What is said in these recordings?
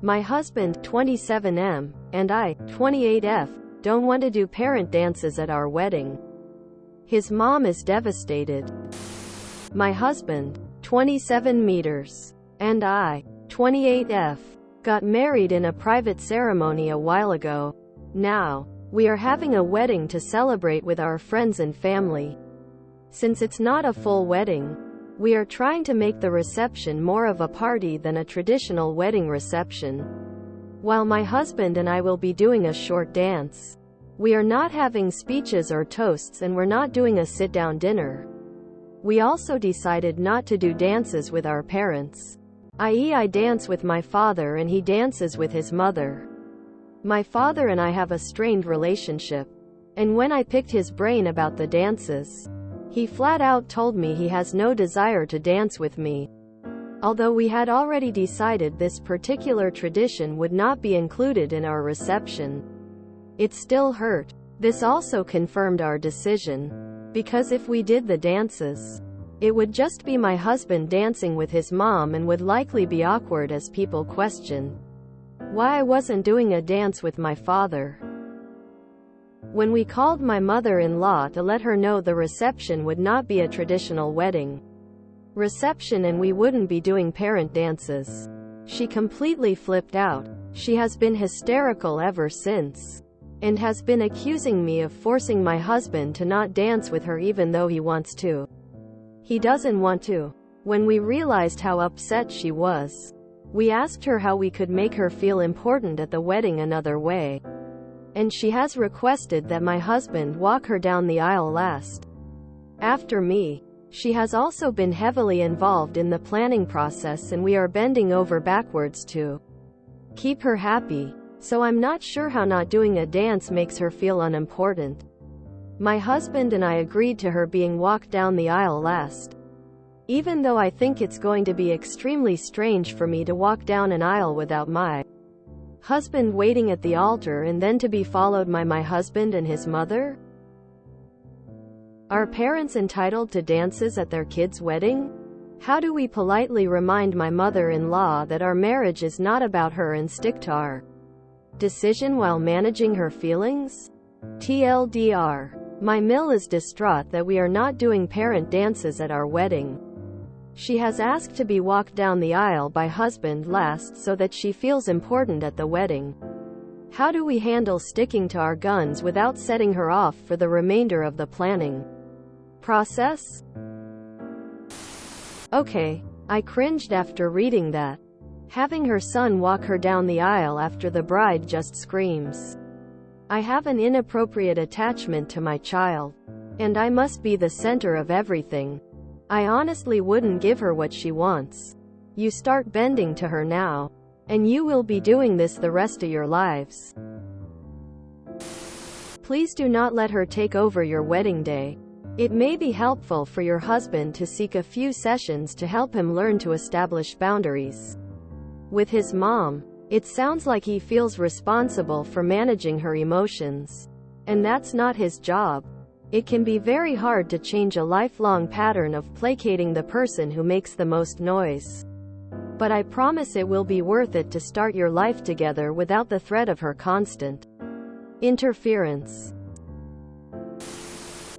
My husband, 27M, and I, 28F, don't want to do parent dances at our wedding. His mom is devastated. My husband, 27 meters, and I, 28F, got married in a private ceremony a while ago. Now, we are having a wedding to celebrate with our friends and family. Since it's not a full wedding, we are trying to make the reception more of a party than a traditional wedding reception. While my husband and I will be doing a short dance, we are not having speeches or toasts, and we're not doing a sit-down dinner. We also decided not to do dances with our parents, i.e. I dance with my father and he dances with his mother. My father and I have a strained relationship, and when I picked his brain about the dances, he flat out told me he has no desire to dance with me. Although we had already decided this particular tradition would not be included in our reception, it still hurt. This also confirmed our decision, because if we did the dances, it would just be my husband dancing with his mom and would likely be awkward as people question why I wasn't doing a dance with my father. When we called my mother-in-law to let her know the reception would not be a traditional wedding reception and we wouldn't be doing parent dances, she completely flipped out. She has been hysterical ever since, and has been accusing me of forcing my husband to not dance with her even though he wants to. He doesn't want to. When we realized how upset she was, we asked her how we could make her feel important at the wedding another way, and she has requested that my husband walk her down the aisle last, after me. She has also been heavily involved in the planning process, and we are bending over backwards to keep her happy. So I'm not sure how not doing a dance makes her feel unimportant. My husband and I agreed to her being walked down the aisle last, even though I think it's going to be extremely strange for me to walk down an aisle without my husband waiting at the altar and then to be followed by my husband and his mother. Are parents entitled to dances at their kids' wedding? How do we politely remind my mother-in-law that our marriage is not about her and stick to our decision while managing her feelings? TLDR. My Mill is distraught that we are not doing parent dances at our wedding. She has asked to be walked down the aisle by husband last so that she feels important at the wedding. How do we handle sticking to our guns without setting her off for the remainder of the planning process? Okay, I cringed after reading that. Having her son walk her down the aisle after the bride just screams. I have an inappropriate attachment to my child, and I must be the center of everything. I honestly wouldn't give her what she wants. You start bending to her now, and you will be doing this the rest of your lives. Please do not let her take over your wedding day. It may be helpful for your husband to seek a few sessions to help him learn to establish boundaries with his mom. It sounds like he feels responsible for managing her emotions, and that's not his job. It can be very hard to change a lifelong pattern of placating the person who makes the most noise. But I promise it will be worth it to start your life together without the threat of her constant interference.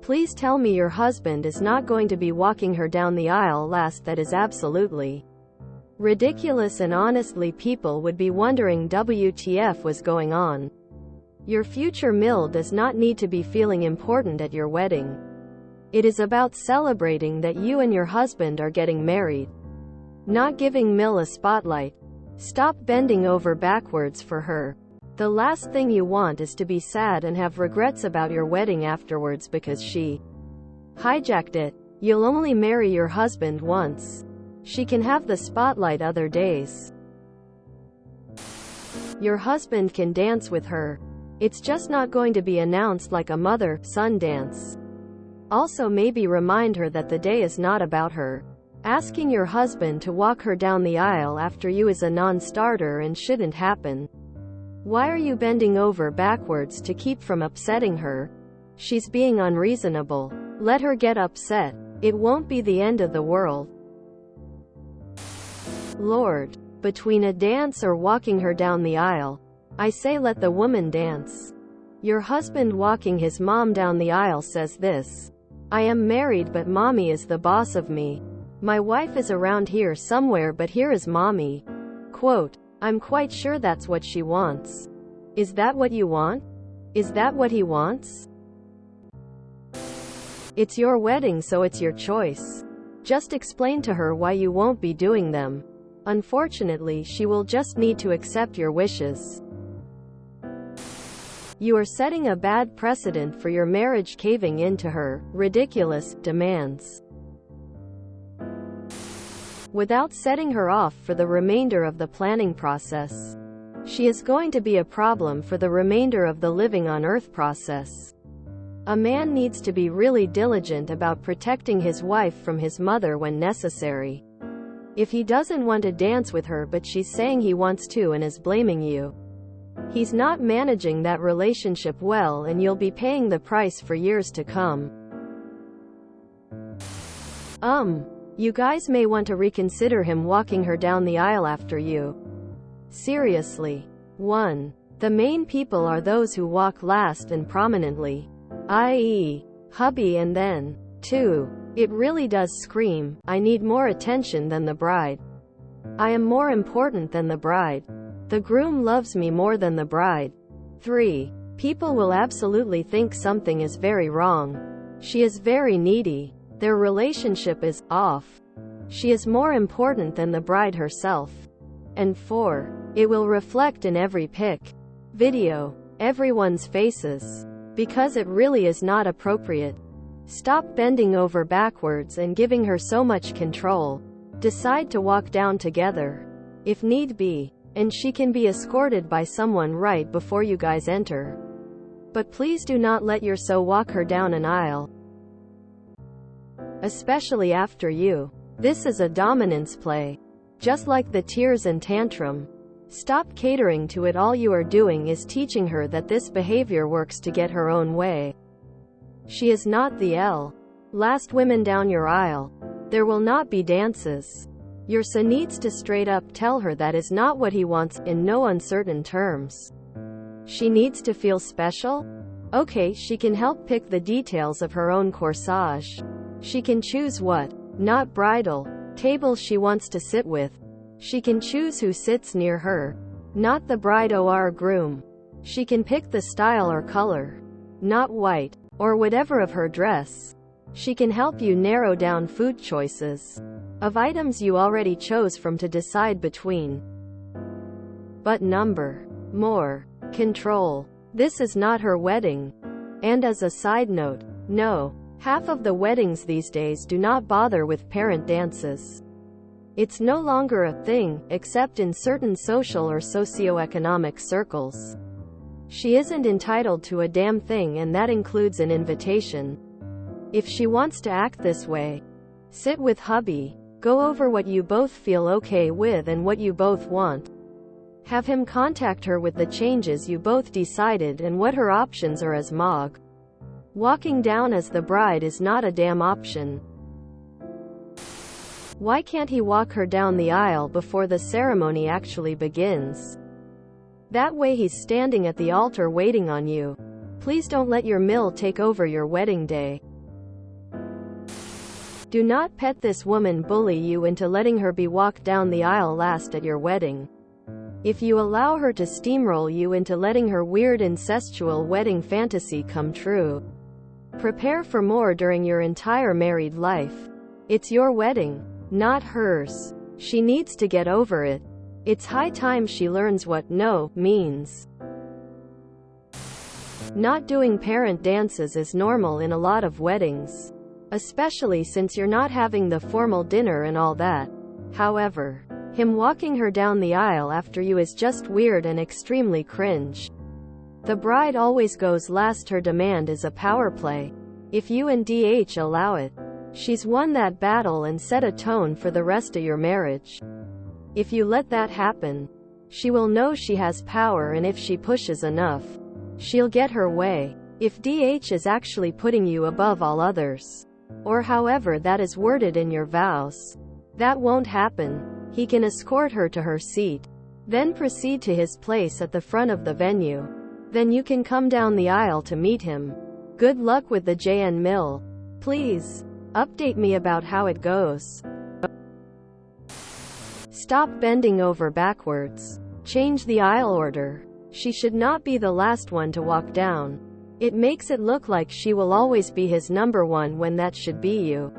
Please tell me your husband is not going to be walking her down the aisle last. That is absolutely ridiculous, and honestly people would be wondering WTF was going on. Your future Mill does not need to be feeling important at your wedding. It is about celebrating that you and your husband are getting married, not giving Mill a spotlight. Stop bending over backwards for her. The last thing you want is to be sad and have regrets about your wedding afterwards because she hijacked it. You'll only marry your husband once. She can have the spotlight other days. Your husband can dance with her. It's just not going to be announced like a mother-son dance. Also, maybe remind her that the day is not about her. Asking your husband to walk her down the aisle after you is a non-starter and shouldn't happen. Why are you bending over backwards to keep from upsetting her? She's being unreasonable. Let her get upset. It won't be the end of the world. Lord. between a dance or walking her down the aisle. I say let the woman dance. Your husband walking his mom down the aisle says this: I am married but mommy is the boss of me. My wife is around here somewhere but here is mommy. Quote, I'm quite sure that's what she wants. Is that what you want? Is that what he wants? It's your wedding, so it's your choice. Just explain to her why you won't be doing them. Unfortunately, she will just need to accept your wishes. You are setting a bad precedent for your marriage, caving into her ridiculous demands without setting her off for the remainder of the planning process. She is going to be a problem for the remainder of the living on earth process. A man needs to be really diligent about protecting his wife from his mother when necessary. If he doesn't want to dance with her but she's saying he wants to and is blaming you, he's not managing that relationship well, and you'll be paying the price for years to come. You guys may want to reconsider him walking her down the aisle after you. Seriously. 1. The main people are those who walk last and prominently, i.e., hubby, and then 2. It really does scream, I need more attention than the bride. I am more important than the bride. The groom loves me more than the bride. 3. People will absolutely think something is very wrong. She is very needy. Their relationship is off. She is more important than the bride herself. And 4. It will reflect in every pic, video, everyone's faces. Because it really is not appropriate. Stop bending over backwards and giving her so much control. Decide to walk down together, if need be, and she can be escorted by someone right before you guys enter. But please do not let your so walk her down an aisle, especially after you. This is a dominance play. Just like the tears and tantrum. Stop catering to it. All you are doing is teaching her that this behavior works to get her own way. She is not the last women down your aisle. There will not be dances. Your son needs to straight up tell her that is not what he wants, in no uncertain terms. She needs to feel special? Okay, she can help pick the details of her own corsage. She can choose what, not bridal, table she wants to sit with. She can choose who sits near her, not the bride or groom. She can pick the style or color, not white, or whatever of her dress. She can help you narrow down food choices of items you already chose from to decide between. But number more control. This is not her wedding. And as a side note, no, half of the weddings these days do not bother with parent dances. It's no longer a thing, except in certain social or socioeconomic circles. She isn't entitled to a damn thing, and that includes an invitation. If she wants to act this way, sit with hubby, go over what you both feel okay with and what you both want. Have him contact her with the changes you both decided and what her options are as Mog. Walking down as the bride is not a damn option. Why can't he walk her down the aisle before the ceremony actually begins? That way he's standing at the altar waiting on you. Please don't let your mill take over your wedding day. Do not pet this woman, bully you into letting her be walked down the aisle last at your wedding. If you allow her to steamroll you into letting her weird incestual wedding fantasy come true, prepare for more during your entire married life. It's your wedding, not hers. She needs to get over it. It's high time she learns what no means. Not doing parent dances is normal in a lot of weddings, especially since you're not having the formal dinner and all that. However, him walking her down the aisle after you is just weird and extremely cringe. The bride always goes last. Her demand is a power play. If you and DH allow it, she's won that battle and set a tone for the rest of your marriage. If you let that happen, she will know she has power, and if she pushes enough, she'll get her way. If DH is actually putting you above all others, or however that is worded in your vows, that won't happen. He can escort her to her seat, then proceed to his place at the front of the venue. Then you can come down the aisle to meet him. Good luck with the JN Mill. Please update me about how it goes. Stop bending over backwards. Change the aisle order. She should not be the last one to walk down. It makes it look like she will always be his number one when that should be you.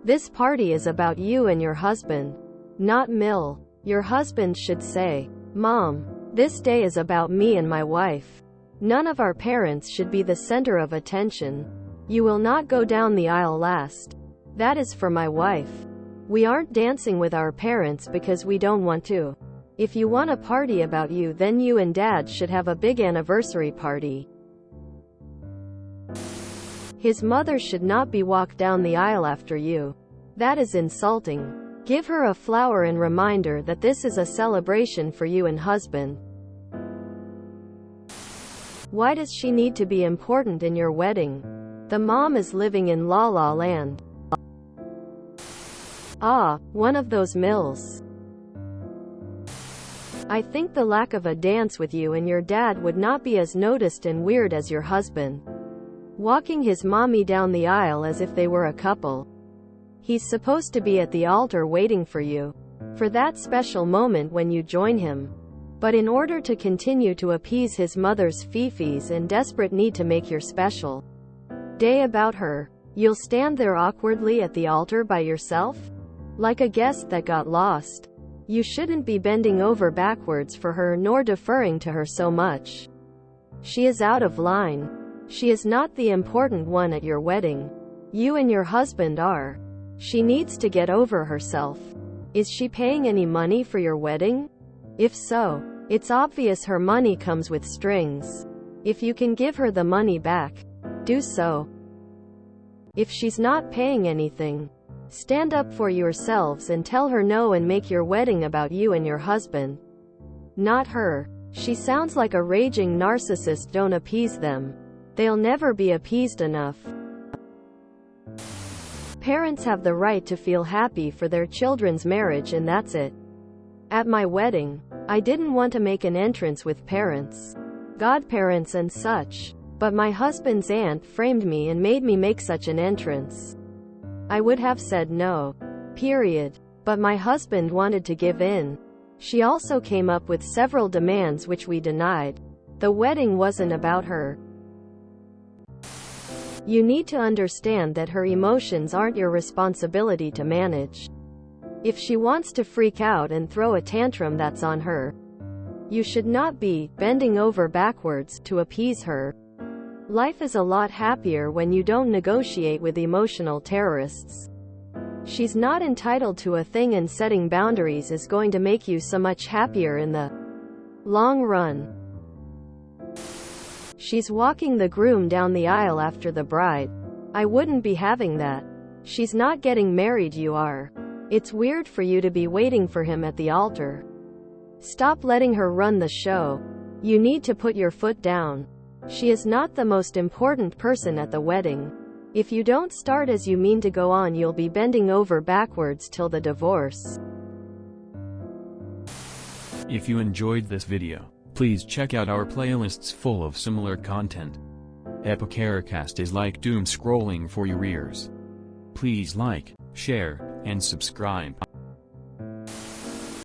This party is about you and your husband, not Mill. Your husband should say, "Mom, this day is about me and my wife. None of our parents should be the center of attention. You will not go down the aisle last. That is for my wife. We aren't dancing with our parents because we don't want to. If you want a party about you, then you and Dad should have a big anniversary party." His mother should not be walked down the aisle after you. That is insulting. Give her a flower and reminder that this is a celebration for you and husband. Why does she need to be important in your wedding? The mom is living in La La Land. Ah, one of those mills. I think the lack of a dance with you and your dad would not be as noticed and weird as your husband walking his mommy down the aisle as if they were a couple. He's supposed to be at the altar waiting for you, for that special moment when you join him. But in order to continue to appease his mother's fifis and desperate need to make your special day about her, you'll stand there awkwardly at the altar by yourself, like a guest that got lost. You shouldn't be bending over backwards for her nor deferring to her so much. She is out of line. She is not the important one at your wedding. You and your husband are. She needs to get over herself. Is she paying any money for your wedding? If so, it's obvious her money comes with strings. If you can give her the money back, do so. If she's not paying anything, stand up for yourselves and tell her no and make your wedding about you and your husband, not her. She sounds like a raging narcissist. Don't appease them. They'll never be appeased enough. Parents have the right to feel happy for their children's marriage, and that's it. At my wedding, I didn't want to make an entrance with parents, godparents and such, but my husband's aunt framed me and made me make such an entrance. I would have said no. Period. But my husband wanted to give in. She also came up with several demands which we denied. The wedding wasn't about her. You need to understand that her emotions aren't your responsibility to manage. If she wants to freak out and throw a tantrum, that's on her. You should not be bending over backwards to appease her. Life is a lot happier when you don't negotiate with emotional terrorists. She's not entitled to a thing, and setting boundaries is going to make you so much happier in the long run. She's walking the groom down the aisle after the bride. I wouldn't be having that. She's not getting married, you are. It's weird for you to be waiting for him at the altar. Stop letting her run the show. You need to put your foot down. She is not the most important person at the wedding. If you don't start as you mean to go on, you'll be bending over backwards till the divorce. If you enjoyed this video, please check out our playlists full of similar content. Epicaricast is like doom scrolling for your ears. Please like, share, and subscribe.